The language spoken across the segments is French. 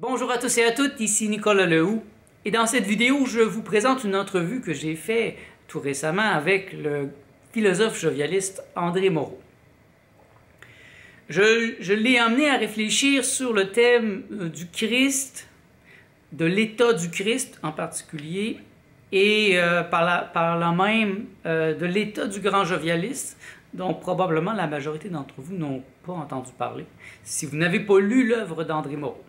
Bonjour à tous et à toutes, ici Nicolas Lehoux. Et dans cette vidéo, je vous présente une entrevue que j'ai faite tout récemment avec le philosophe jovialiste André Moreau. Je l'ai amené à réfléchir sur le thème du Christ, de l'état du Christ en particulier, et par là même de l'état du grand jovialiste, dont probablement la majorité d'entre vous n'ont pas entendu parler, si vous n'avez pas lu l'œuvre d'André Moreau.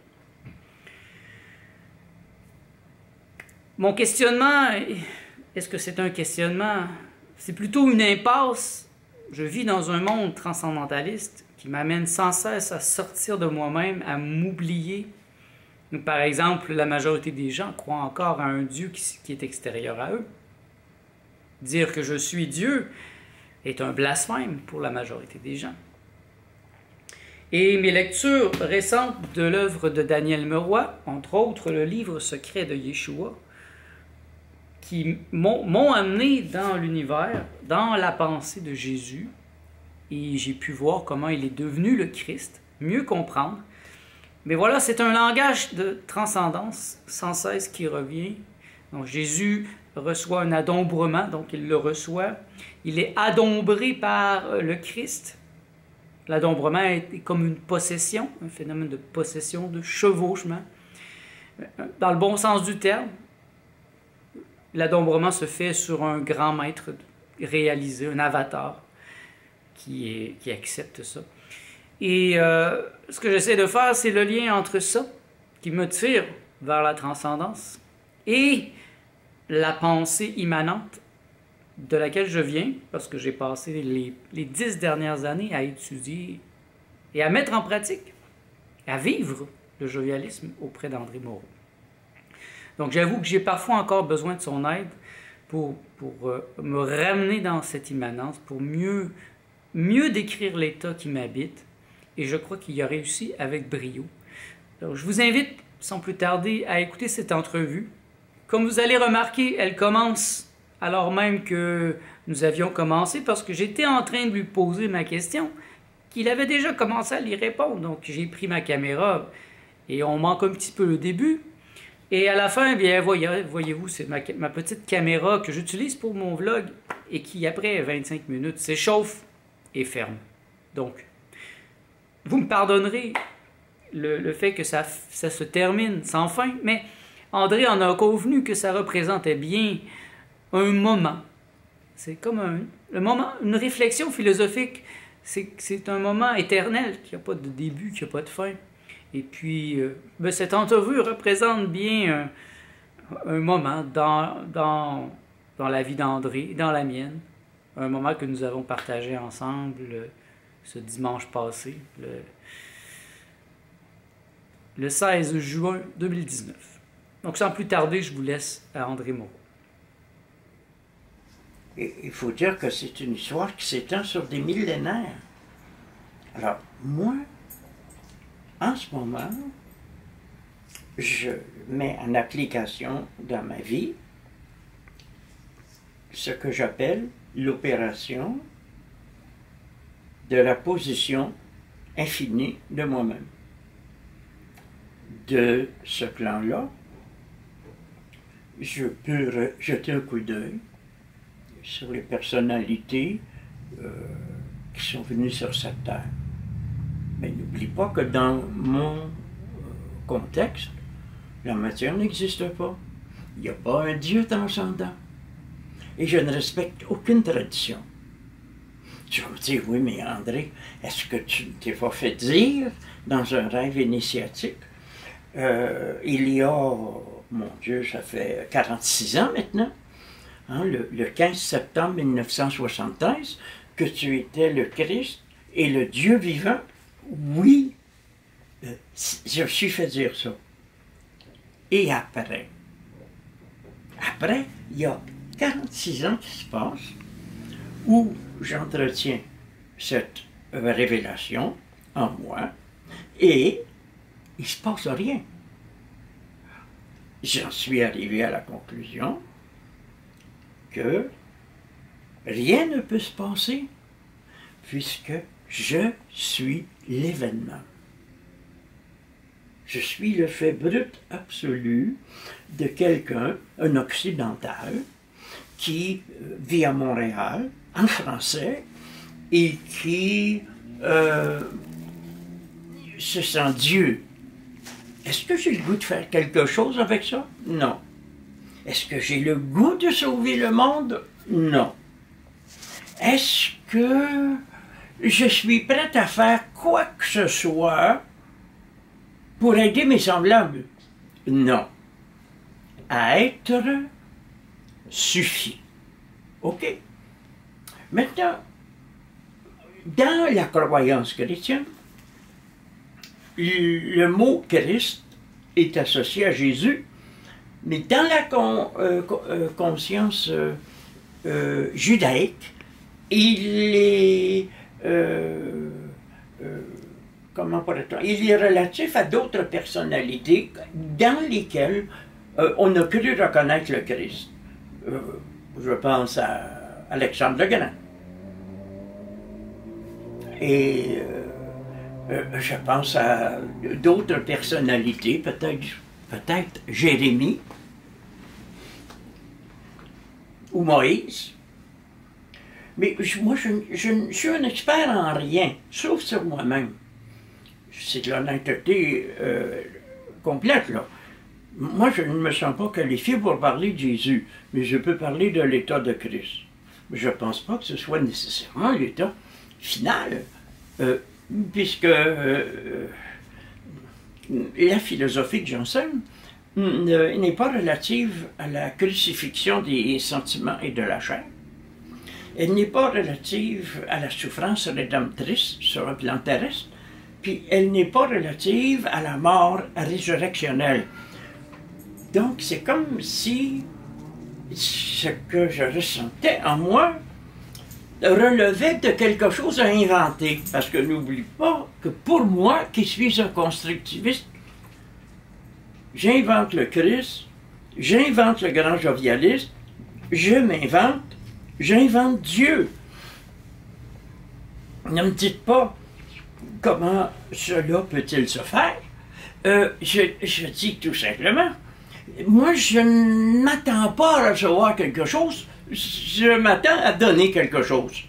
Mon questionnement, est-ce que c'est un questionnement? C'est plutôt une impasse. Je vis dans un monde transcendentaliste qui m'amène sans cesse à sortir de moi-même, à m'oublier. Par exemple, la majorité des gens croient encore à un Dieu qui est extérieur à eux. Dire que je suis Dieu est un blasphème pour la majorité des gens. Et mes lectures récentes de l'œuvre de Daniel Meroy, entre autres le livre secret de Yeshua, qui m'ont amené dans l'univers, dans la pensée de Jésus, et j'ai pu voir comment il est devenu le Christ, mieux comprendre. Mais voilà, c'est un langage de transcendance sans cesse qui revient. Donc Jésus reçoit un adombrement, donc il le reçoit. Il est adombré par le Christ. L'adombrement est comme une possession, un phénomène de possession, de chevauchement, dans le bon sens du terme. L'adombrement se fait sur un grand maître réalisé, un avatar qui accepte ça. Et ce que j'essaie de faire, c'est le lien entre ça, qui me tire vers la transcendance, et la pensée immanente de laquelle je viens, parce que j'ai passé les 10 dernières années à étudier et à mettre en pratique, à vivre le jovialisme auprès d'André Moreau. Donc j'avoue que j'ai parfois encore besoin de son aide pour me ramener dans cette immanence, pour mieux décrire l'état qui m'habite. Et je crois qu'il y a réussi avec brio. Donc, je vous invite, sans plus tarder, à écouter cette entrevue. Comme vous allez remarquer, elle commence alors même que nous avions commencé, parce que j'étais en train de lui poser ma question, qu'il avait déjà commencé à y répondre. Donc j'ai pris ma caméra et on manque un petit peu le début. Et à la fin, bien, voyez-vous, c'est ma petite caméra que j'utilise pour mon vlog et qui, après 25 minutes, s'échauffe et ferme. Donc, vous me pardonnerez le fait que ça se termine sans fin, mais André en a convenu que ça représentait bien un moment. C'est comme le moment, une réflexion philosophique. C'est un moment éternel qui n'a pas de début, qui n'a pas de fin. Et puis, cette entrevue représente bien un moment dans la vie d'André, dans la mienne. Un moment que nous avons partagé ensemble ce dimanche passé, le 16 juin 2019. Donc, sans plus tarder, je vous laisse à André Moreau. Et il faut dire que c'est une histoire qui s'étend sur des millénaires. Alors, moi, en ce moment, je mets en application dans ma vie ce que j'appelle l'opération de la position infinie de moi-même. De ce plan-là, je peux jeter un coup d'œil sur les personnalités qui sont venues sur cette terre. Mais n'oublie pas que dans mon contexte, la matière n'existe pas. Il n'y a pas un Dieu transcendant. Et je ne respecte aucune tradition. Tu vas me dire, oui, mais André, est-ce que tu ne t'es pas fait dire dans un rêve initiatique, il y a, mon Dieu, ça fait 46 ans maintenant, hein, le 15 septembre 1973, que tu étais le Christ et le Dieu vivant? Oui, je me suis fait dire ça. Et après, il y a 46 ans qui se passent où j'entretiens cette révélation en moi et il ne se passe rien. J'en suis arrivé à la conclusion que rien ne peut se passer puisque je suis l'événement. Je suis le fait brut absolu de quelqu'un, un occidental, qui vit à Montréal, en français, et qui se sent Dieu. Est-ce que j'ai le goût de faire quelque chose avec ça? Non. Est-ce que j'ai le goût de sauver le monde? Non. Est-ce que je suis prête à faire quoi que ce soit pour aider mes semblables? Non. À être suffit. OK? Maintenant, dans la croyance chrétienne, le mot Christ est associé à Jésus, mais dans la conscience judaïque, il est comment pourrait-on? Il est relatif à d'autres personnalités dans lesquelles on a cru reconnaître le Christ. Je pense à Alexandre le Grand. Et je pense à d'autres personnalités, peut-être Jérémie ou Moïse. Mais moi, je suis un expert en rien, sauf sur moi-même. C'est de l'honnêteté complète, là. Moi, je ne me sens pas qualifié pour parler de Jésus, mais je peux parler de l'état de Christ. Je ne pense pas que ce soit nécessairement l'état final, puisque la philosophie que j'enseigne n'est pas relative à la crucifixion des sentiments et de la chair. Elle n'est pas relative à la souffrance rédemptrice sur un plan terrestre, puis elle n'est pas relative à la mort résurrectionnelle. Donc, c'est comme si ce que je ressentais en moi relevait de quelque chose à inventer. Parce que n'oublie pas que pour moi, qui suis un constructiviste, j'invente le Christ, j'invente le grand jovialiste, je m'invente, j'invente Dieu. Ne me dites pas comment cela peut-il se faire. Je dis tout simplement, moi je ne m'attends pas à recevoir quelque chose, je m'attends à donner quelque chose.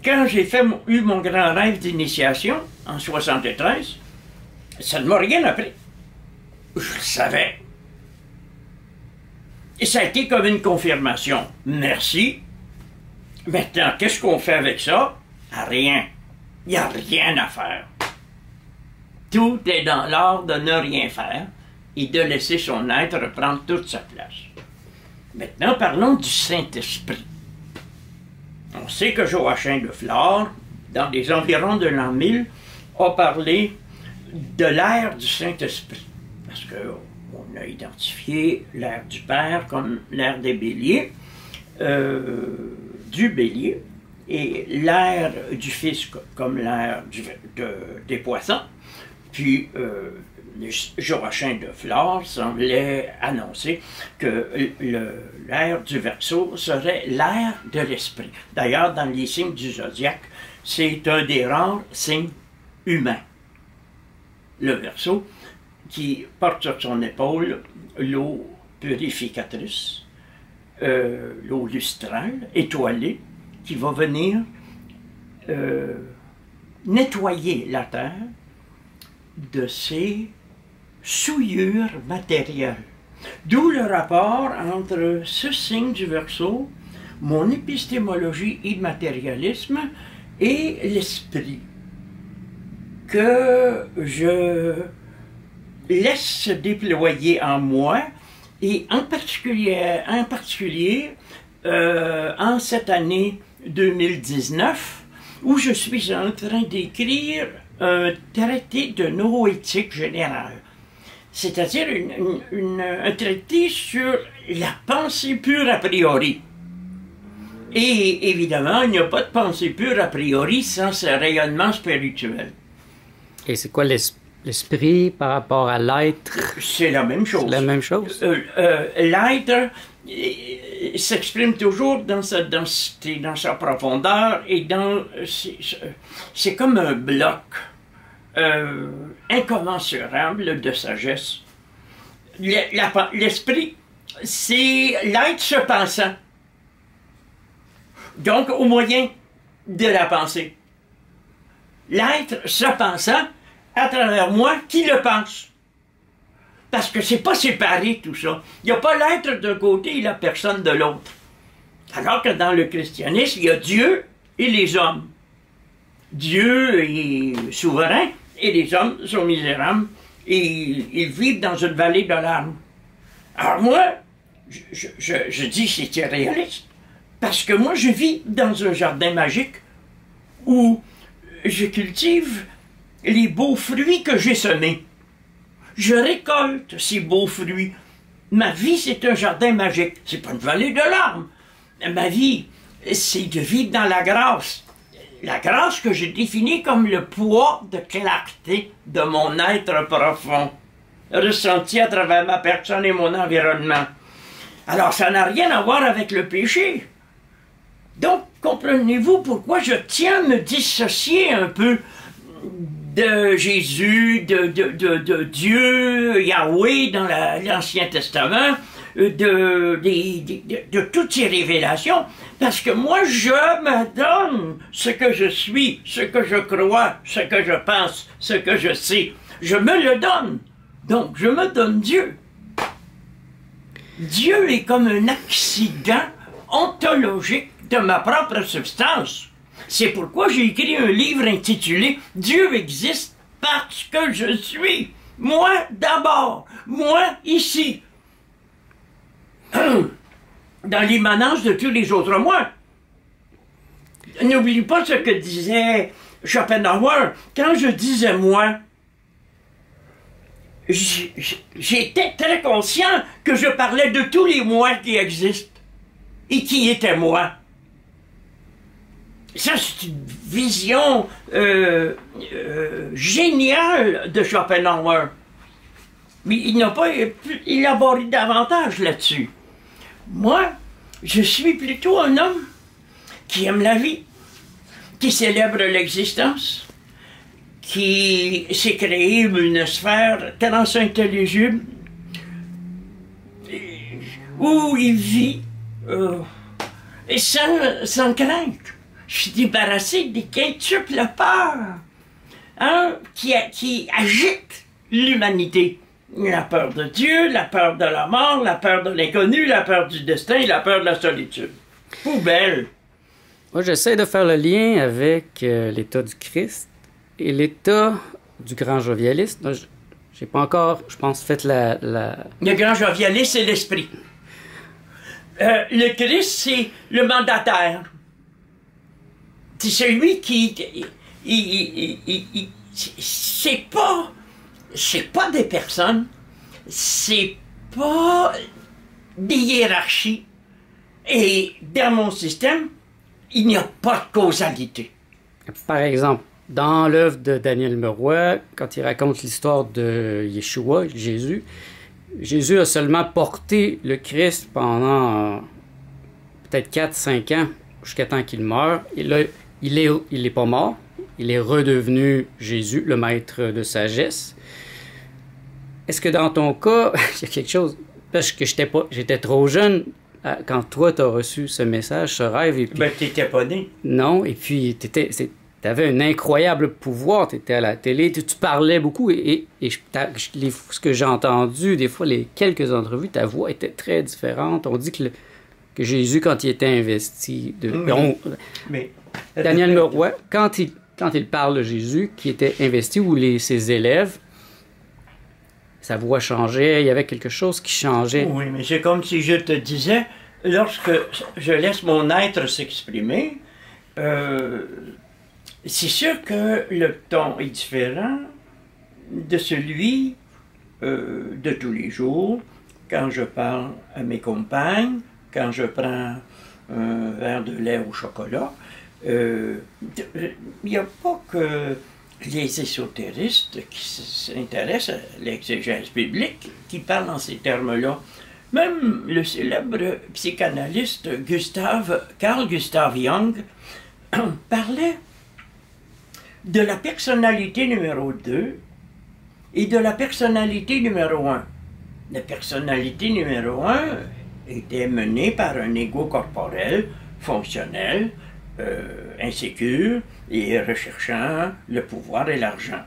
Quand j'ai eu mon grand rêve d'initiation, en 1973, ça ne m'a rien appris. Je le savais. Et ça a été comme une confirmation. Merci. Maintenant, qu'est-ce qu'on fait avec ça? Rien. Il n'y a rien à faire. Tout est dans l'art de ne rien faire et de laisser son être prendre toute sa place. Maintenant, parlons du Saint-Esprit. On sait que Joachim de Flore, dans les environs de l'an 1000, a parlé de l'ère du Saint-Esprit. Parce qu'on a identifié l'ère du Père comme l'ère des Béliers, du Bélier, et l'ère du Fils comme l'ère des Poissons. Puis Joachim de Flore semblait annoncer que l'ère du Verseau serait l'ère de l'Esprit. D'ailleurs, dans les signes du zodiaque, c'est un des rares signes humains. Le Verseau, qui porte sur son épaule l'eau purificatrice, l'eau lustrale, étoilée, qui va venir nettoyer la terre de ses souillures matérielles. D'où le rapport entre ce signe du Verseau, mon épistémologie immatérialisme et l'esprit que je laisse se déployer en moi, et en particulier en cette année 2019, où je suis en train d'écrire un traité de neuroéthique générale, c'est-à-dire un traité sur la pensée pure a priori. Et évidemment, il n'y a pas de pensée pure a priori sans ce rayonnement spirituel. Et c'est quoi l'esprit par rapport à l'être? C'est la même chose. C'est la même chose. L'être s'exprime toujours dans sa densité, dans sa profondeur, et c'est comme un bloc. incommensurable de sagesse. L'esprit, c'est l'être se pensant. Donc, au moyen de la pensée. L'être se pensant à travers moi qui le pense. Parce que c'est pas séparé tout ça. Il n'y a pas l'être d'un côté et la personne de l'autre. Alors que dans le christianisme, il y a Dieu et les hommes. Dieu est souverain et les hommes sont misérables et ils vivent dans une vallée de larmes. Alors moi, je dis que c'est irréaliste. Parce que moi, je vis dans un jardin magique où je cultive les beaux fruits que j'ai semés. Je récolte ces beaux fruits. Ma vie, c'est un jardin magique. C'est pas une vallée de larmes. Ma vie, c'est de vivre dans la grâce. La grâce que j'ai définie comme le poids de clarté de mon être profond, ressenti à travers ma personne et mon environnement. Alors, ça n'a rien à voir avec le péché. Donc, comprenez-vous pourquoi je tiens à me dissocier un peu de Jésus, de Dieu, Yahweh dans l'Ancien Testament, de toutes ces révélations, parce que moi, je me donne ce que je suis, ce que je crois, ce que je pense, ce que je sais. Je me le donne. Donc, je me donne Dieu. Dieu est comme un accident ontologique de ma propre substance. C'est pourquoi j'ai écrit un livre intitulé « Dieu existe parce que je suis. Moi d'abord. Moi ici. » Dans l'immanence de tous les autres moi. N'oublie pas ce que disait Schopenhauer. Quand je disais « moi », j'étais très conscient que je parlais de tous les moi qui existent et qui étaient moi. Ça, c'est une vision géniale de Schopenhauer. Mais il n'a pas élaboré davantage là-dessus. Moi, je suis plutôt un homme qui aime la vie, qui célèbre l'existence, qui s'est créé une sphère transintelligible où il vit sans crainte. Je suis débarrassé des quintuples peurs qui agitent l'humanité. La peur de Dieu, la peur de la mort, la peur de l'inconnu, la peur du destin et la peur de la solitude. Poubelle! Moi, j'essaie de faire le lien avec l'état du Christ et l'état du grand jovialiste. J'ai pas encore, je pense, fait la... Le grand jovialiste, c'est l'esprit. Le Christ, c'est le mandataire. C'est celui qui... c'est pas des personnes, c'est pas des hiérarchies. Et dans mon système, il n'y a pas de causalité. Par exemple, dans l'œuvre de Daniel Meroy, quand il raconte l'histoire de Yeshua, Jésus a seulement porté le Christ pendant peut-être 4-5 ans, jusqu'à temps qu'il meure. Et là, il est pas mort. Il est redevenu Jésus, le maître de sagesse. Est-ce que dans ton cas, il y a quelque chose... Parce que j'étais trop jeune quand toi, tu as reçu ce message, ce rêve. Et puis, ben, t'étais pas né. Non, et puis t'avais un incroyable pouvoir. T'étais à la télé, tu parlais beaucoup. Et ce que j'ai entendu, des fois, les quelques entrevues, ta voix était très différente. On dit que Jésus, quand il était investi... Daniel Meroy, quand il parle de Jésus, qui était investi, ou ses élèves, sa voix changeait, il y avait quelque chose qui changeait. Oui, mais c'est comme si je te disais, lorsque je laisse mon être s'exprimer, c'est sûr que le ton est différent de celui de tous les jours, quand je parle à mes compagnes, quand je prends un verre de lait au chocolat. Il n'y a pas que les ésotéristes qui s'intéressent à l'exégèse biblique qui parlent en ces termes-là. Même le célèbre psychanalyste Carl Gustav Jung parlait de la personnalité numéro 2 et de la personnalité numéro 1. La personnalité numéro 1 était menée par un ego corporel, fonctionnel, insécure et recherchant le pouvoir et l'argent.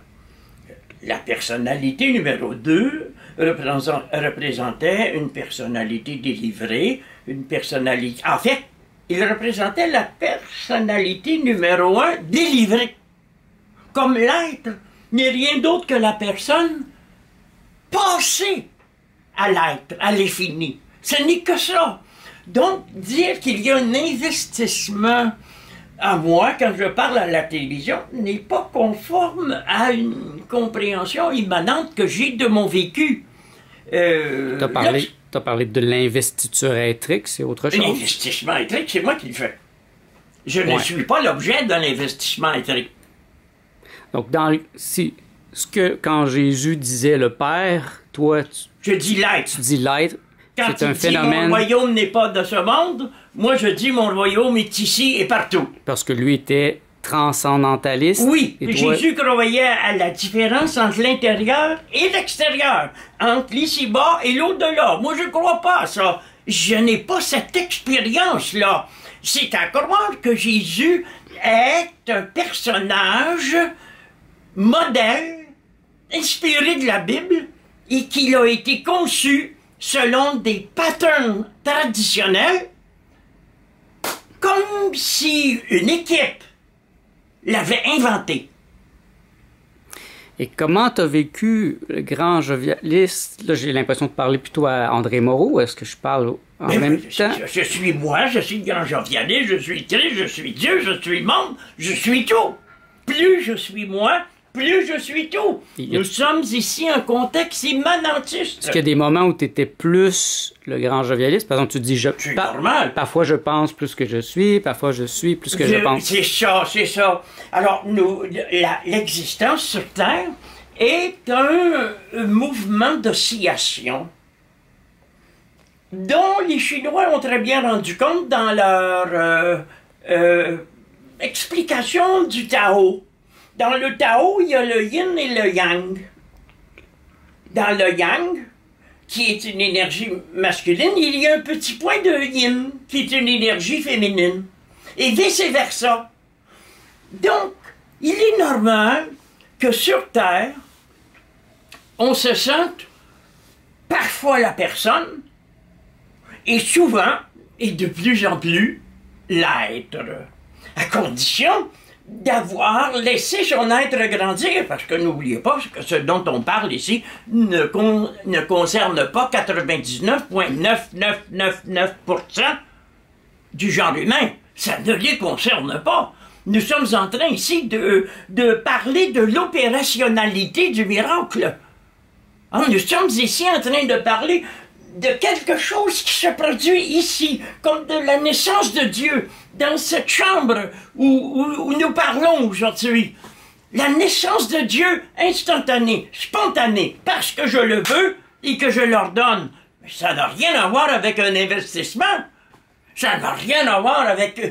La personnalité numéro 2 représentait une personnalité délivrée, une personnalité... En fait, il représentait la personnalité numéro 1 délivrée. Comme l'être n'est rien d'autre que la personne passée à l'être, à l'infini. Ce n'est que ça. Donc, dire qu'il y a un investissement à moi, quand je parle à la télévision, n'est pas conforme à une compréhension immanente que j'ai de mon vécu. Tu as parlé de l'investiture éthique, c'est autre chose? L'investissement éthique, c'est moi qui le fais. Je ne suis pas l'objet d'un investissement éthique. Donc, quand Jésus disait le Père, toi, je dis l'être. Tu dis l'être. Quand tu dis mon royaume n'est pas de ce monde, moi je dis mon royaume est ici et partout. Parce que lui était transcendentaliste. Oui, et Jésus croyait à la différence entre l'intérieur et l'extérieur, entre l'ici-bas et l'au-delà. Moi je ne crois pas à ça. Je n'ai pas cette expérience-là. C'est à croire que Jésus est un personnage modèle, inspiré de la Bible, et qu'il a été conçu selon des patterns traditionnels, comme si une équipe l'avait inventé. Et comment tu as vécu le grand jovialiste? Là, j'ai l'impression de parler plutôt à André Moreau. Est-ce que je parle en même temps? Je suis moi, je suis le grand jovialiste, je suis Christ, je suis Dieu, je suis le monde, je suis tout. Plus je suis moi, plus je suis tout. Nous sommes ici en contexte immanentiste. Est-ce qu'il y a des moments où tu étais plus le grand jovialiste? Par exemple, tu dis c'est normal. Parfois je pense plus que je suis, parfois je suis plus que je pense. C'est ça, c'est ça. Alors, l'existence sur Terre est un mouvement d'oscillation dont les Chinois ont très bien rendu compte dans leur explication du Tao. Dans le Tao, il y a le yin et le yang. Dans le yang, qui est une énergie masculine, il y a un petit point de yin, qui est une énergie féminine. Et vice-versa. Donc, il est normal que sur Terre, on se sente parfois la personne, et souvent, et de plus en plus, l'être. À condition d'avoir laissé son être grandir, parce que n'oubliez pas que ce dont on parle ici ne concerne pas 99,9999% du genre humain. Ça ne les concerne pas. Nous sommes en train ici de parler de l'opérationnalité du miracle. Nous sommes ici en train de parler de quelque chose qui se produit ici, comme de la naissance de Dieu, dans cette chambre où nous parlons aujourd'hui. La naissance de Dieu instantanée, spontanée, parce que je le veux et que je l'ordonne. Mais ça n'a rien à voir avec un investissement. Ça n'a rien à voir avec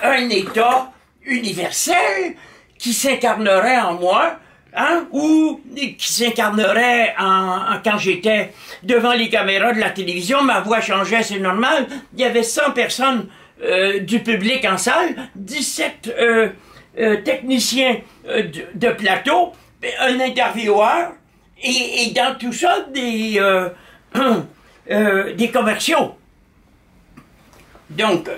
un état universel qui s'incarnerait en moi, ou qui s'incarnerait quand j'étais devant les caméras de la télévision, ma voix changeait, c'est normal. Il y avait 100 personnes du public en salle, 17 techniciens de plateau, un intervieweur, et dans tout ça, des commerciaux. Donc,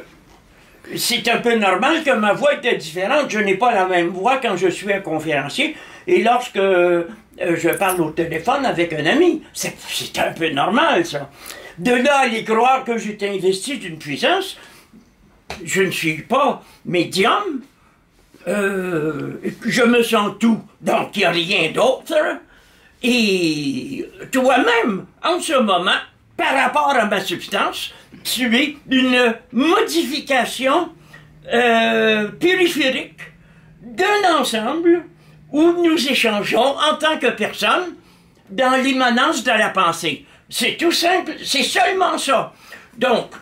c'est un peu normal que ma voix était différente. Je n'ai pas la même voix quand je suis un conférencier et lorsque je parle au téléphone avec un ami. C'est un peu normal, ça. De là à aller croire que j'étais investi d'une puissance, je ne suis pas médium. Je me sens tout, donc il n'y a rien d'autre. Et toi-même, en ce moment, par rapport à ma substance, tu es une modification périphérique d'un ensemble où nous échangeons en tant que personne dans l'immanence de la pensée. C'est tout simple, c'est seulement ça. Donc,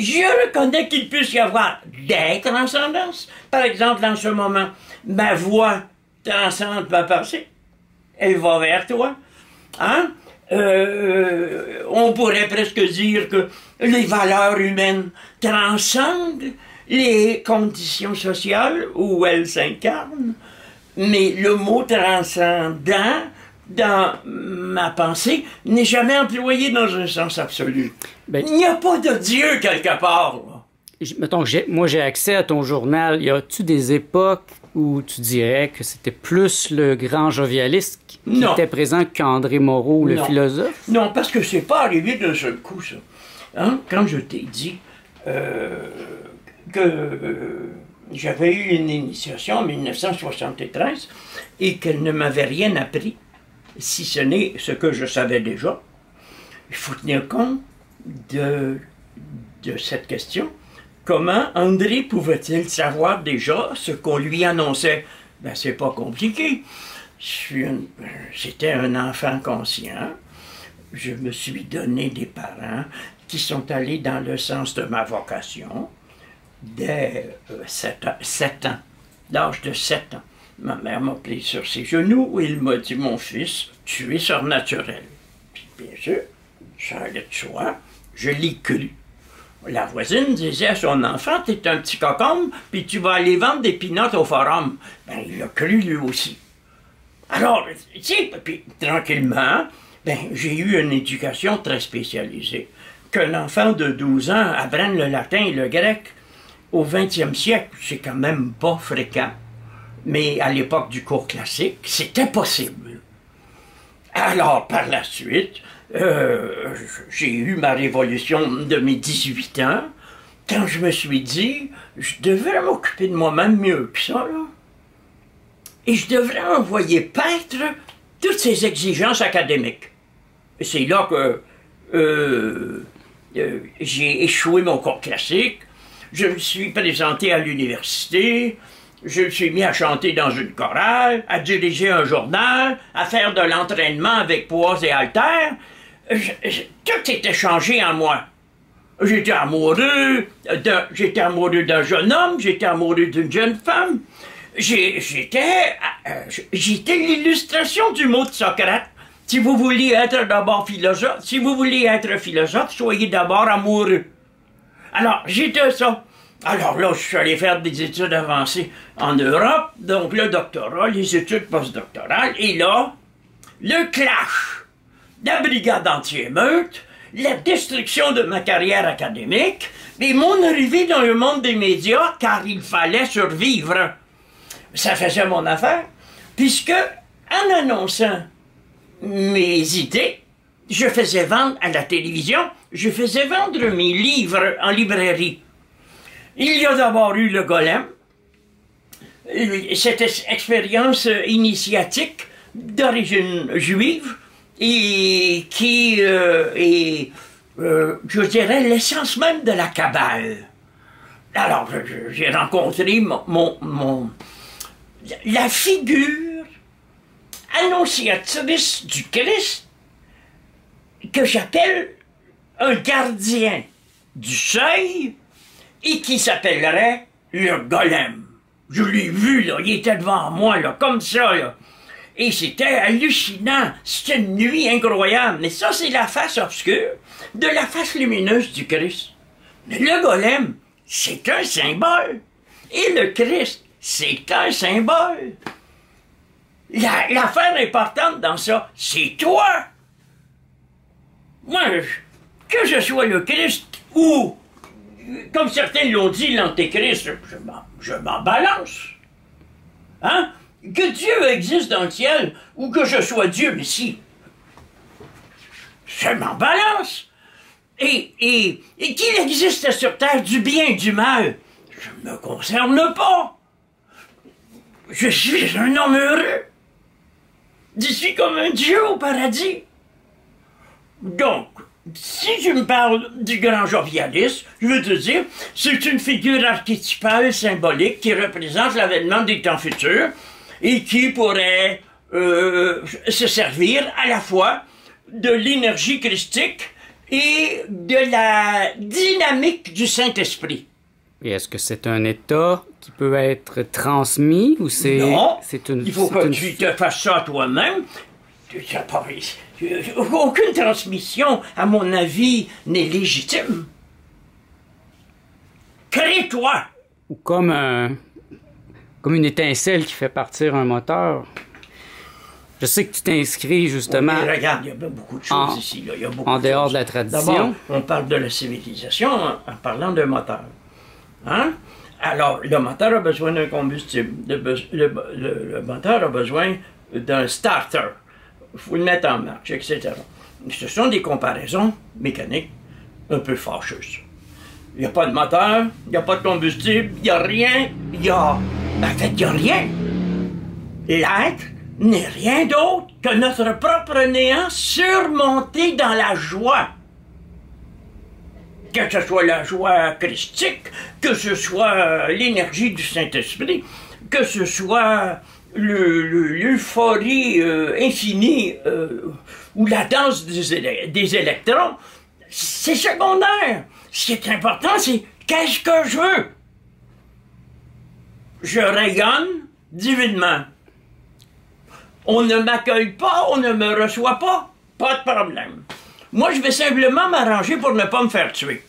je reconnais qu'il puisse y avoir des transcendances. Par exemple, en ce moment, ma voix transcende ma pensée. Elle va vers toi. Hein? On pourrait presque dire que les valeurs humaines transcendent les conditions sociales où elles s'incarnent, mais le mot transcendant dans ma pensée n'est jamais employé dans un sens absolu. Ben, il n'y a pas de Dieu quelque part. Là. Mettons que moi j'ai accès à ton journal. Y a-tu des époques où tu dirais que c'était plus le grand jovialiste qui était présent qu'André Moreau, le philosophe? Non, parce que c'est pas arrivé d'un seul coup, ça. Hein? Quand je t'ai dit que j'avais eu une initiation en 1973 et qu'elle ne m'avait rien appris, si ce n'est ce que je savais déjà, il faut tenir compte de cette question. Comment André pouvait-il savoir déjà ce qu'on lui annonçait? Ben, c'est pas compliqué. C'était un enfant conscient. Je me suis donné des parents qui sont allés dans le sens de ma vocation dès 7 ans, l'âge de 7 ans. Ma mère m'a pris sur ses genoux et il m'a dit « Mon fils, tu es surnaturel. » Puis bien sûr, ça allait de soi, je l'ai cru. La voisine disait à son enfant « T'es un petit cocombe, puis tu vas aller vendre des pinottes au forum. » Ben, il l'a cru lui aussi. Alors, tu sais, puis tranquillement, ben, j'ai eu une éducation très spécialisée. Qu'un enfant de 12 ans apprenne le latin et le grec au 20e siècle, c'est quand même pas fréquent. Mais à l'époque du cours classique, c'était possible. Alors, par la suite, j'ai eu ma révolution de mes 18 ans, quand je me suis dit, je devrais m'occuper de moi-même mieux que ça, là. Et je devrais envoyer paître toutes ces exigences académiques. C'est là que j'ai échoué mon cours classique, je me suis présenté à l'université, je me suis mis à chanter dans une chorale, à diriger un journal, à faire de l'entraînement avec poids et haltères. Tout était changé en moi. J'étais amoureux d'un jeune homme, j'étais amoureux d'une jeune femme. J'étais l'illustration du mot de Socrate. Si vous voulez être d'abord philosophe, soyez d'abord amoureux. Alors, j'étais ça. Alors là, je suis allé faire des études avancées en Europe, donc le doctorat, les études postdoctorales, et là, le clash, la brigade anti-émeute, la destruction de ma carrière académique, et mon arrivée dans le monde des médias, car il fallait survivre. Ça faisait mon affaire, puisque, en annonçant mes idées, je faisais vendre à la télévision, je faisais vendre mes livres en librairie. Il y a d'abord eu le Golem, cette expérience initiatique d'origine juive et qui est, je dirais, l'essence même de la Kabbale. Alors, j'ai rencontré la figure annonciatrice du Christ que j'appelle un gardien du seuil et qui s'appellerait le Golem. Je l'ai vu, là, il était devant moi, là, comme ça, là. Et c'était hallucinant, c'était une nuit incroyable. Mais ça, c'est la face obscure de la face lumineuse du Christ. Mais le Golem, c'est un symbole. Et le Christ, c'est un symbole. L'affaire importante dans ça, c'est toi. Moi, que je sois le Christ ou, comme certains l'ont dit, l'Antéchrist, je m'en balance. Hein? Que Dieu existe dans le ciel ou que je sois Dieu, mais si, je m'en balance. Et qu'il existe sur terre du bien et du mal, je ne me concerne pas. Je suis un homme heureux. Je suis comme un Dieu au paradis. Donc, si tu me parles du grand jovialiste, je veux te dire, c'est une figure archétypale symbolique qui représente l'avènement des temps futurs et qui pourrait se servir à la fois de l'énergie christique et de la dynamique du Saint-Esprit. Et est-ce que c'est un état qui peut être transmis ou c'est... Non, une, il faut que tu te fasses ça toi-même. Aucune transmission, à mon avis, n'est légitime. Crée-toi! Ou comme une étincelle qui fait partir un moteur. Je sais que tu t'inscris justement... Oui, regarde, il y a beaucoup de choses ici. Là. Il y a beaucoup en de dehors choses. de la tradition. D'abord, on parle de la civilisation en parlant d'un moteur. Hein? Alors, le moteur a besoin d'un combustible. Le moteur a besoin d'un starter. Il faut le mettre en marche, etc. Ce sont des comparaisons mécaniques un peu fâcheuses. Il n'y a pas de moteur, il n'y a pas de combustible, il n'y a rien, En fait, il n'y a rien. L'être n'est rien d'autre que notre propre néant surmonté dans la joie. Que ce soit la joie christique, que ce soit l'énergie du Saint-Esprit, que ce soit l'euphorie infinie ou la danse des électrons, c'est secondaire. Ce qui est important, c'est qu'est-ce que je veux? Je rayonne divinement. On ne m'accueille pas, on ne me reçoit pas, pas de problème. Moi, je vais simplement m'arranger pour ne pas me faire tuer.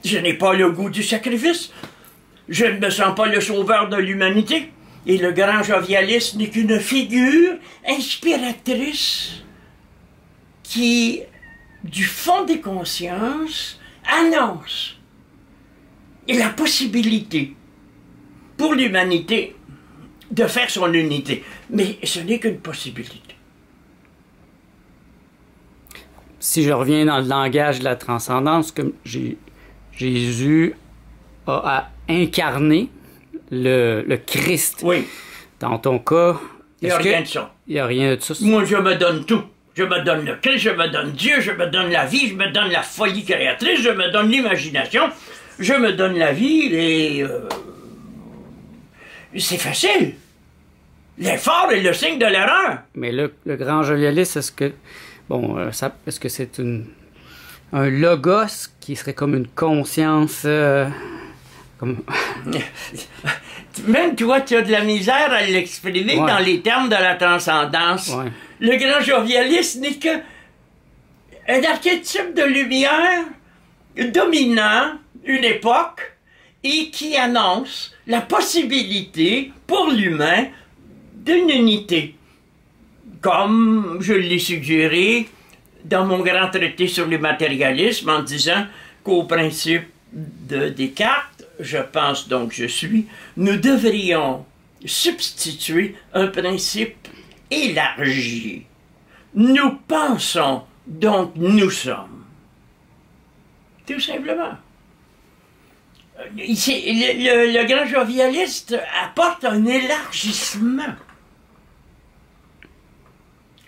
Je n'ai pas le goût du sacrifice. Je ne me sens pas le sauveur de l'humanité. Et le grand jovialiste n'est qu'une figure inspiratrice qui, du fond des consciences, annonce la possibilité pour l'humanité de faire son unité. Mais ce n'est qu'une possibilité. Si je reviens dans le langage de la transcendance, comme Jésus a incarné le Christ. Oui. Dans ton cas... Il n'y a rien de ça. Il n'y a rien de ça. Moi, je me donne tout. Je me donne le Christ, je me donne Dieu, je me donne la vie, je me donne la folie créatrice, je me donne l'imagination, je me donne la vie, c'est facile. L'effort est le signe de l'erreur. Mais le grand jovialiste, est-ce que... Bon, est-ce que c'est un logos qui serait comme une conscience... comme... Même toi, tu as de la misère à l'exprimer dans les termes de la transcendance. Ouais. Le grand jovialiste n'est que un archétype de lumière dominant une époque et qui annonce la possibilité pour l'humain d'une unité. Comme je l'ai suggéré dans mon grand traité sur le matérialisme en disant qu'au principe de Descartes, je pense donc je suis, nous devrions substituer un principe élargi. Nous pensons, donc nous sommes. Tout simplement. Le grand jovialiste apporte un élargissement.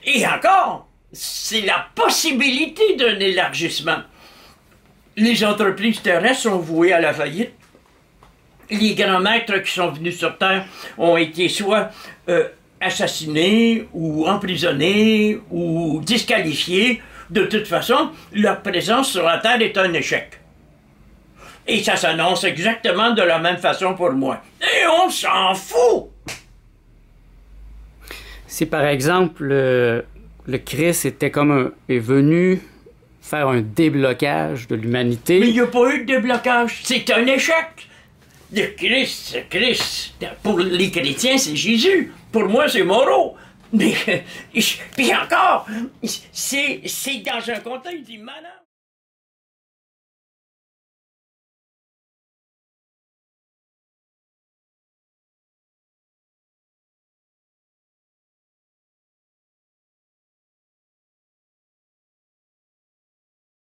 Et encore, c'est la possibilité d'un élargissement. Les entreprises terrestres sont vouées à la faillite. Les grands maîtres qui sont venus sur Terre ont été soit assassinés ou emprisonnés ou disqualifiés. De toute façon, leur présence sur la Terre est un échec. Et ça s'annonce exactement de la même façon pour moi. Et on s'en fout! Si par exemple le Christ est venu faire un déblocage de l'humanité... Mais il n'y a pas eu de déblocage. C'est un échec. Le Christ, pour les chrétiens, c'est Jésus. Pour moi, c'est Moreau. Mais, puis encore, c'est dans un contexte immanent.